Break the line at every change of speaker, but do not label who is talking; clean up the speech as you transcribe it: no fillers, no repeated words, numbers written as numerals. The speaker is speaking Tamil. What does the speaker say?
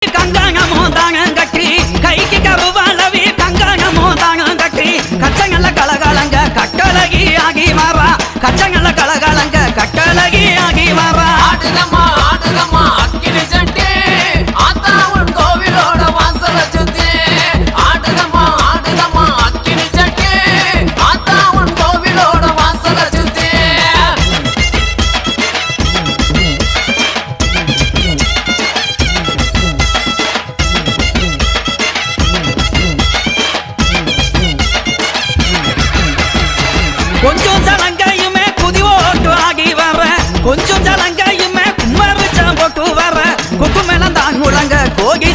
கங்காணமோ தானம் கட்டி கைக்கு கருவாளவி கங்காணமோ தானம் கட்டி கச்சங்கல்ல கலகலங்க கட்டழகி ஆகி மாறா கச்சங்கல்ல கலகலங்க கட்டழகி ஆகி மாறா
ஆடுதம்மா ஆடுதம்மா அக்கினி சட்டி ஆத்தாவன் கோவிலோட வாசல சுத்தி ஆடுதம்மா ஆடுதம்மா அக்கினி சட்டி ஆத்தாவன் கோவிலோட வாசல சுத்தி
கொஞ்சம் ஜலங்கையுமே குதி ஓட்டு ஆகி வர கொஞ்சம் ஜலங்கையுமே கும்மரிச்சம் போட்டு வர குக்கு மேல தான் முழங்க கோகி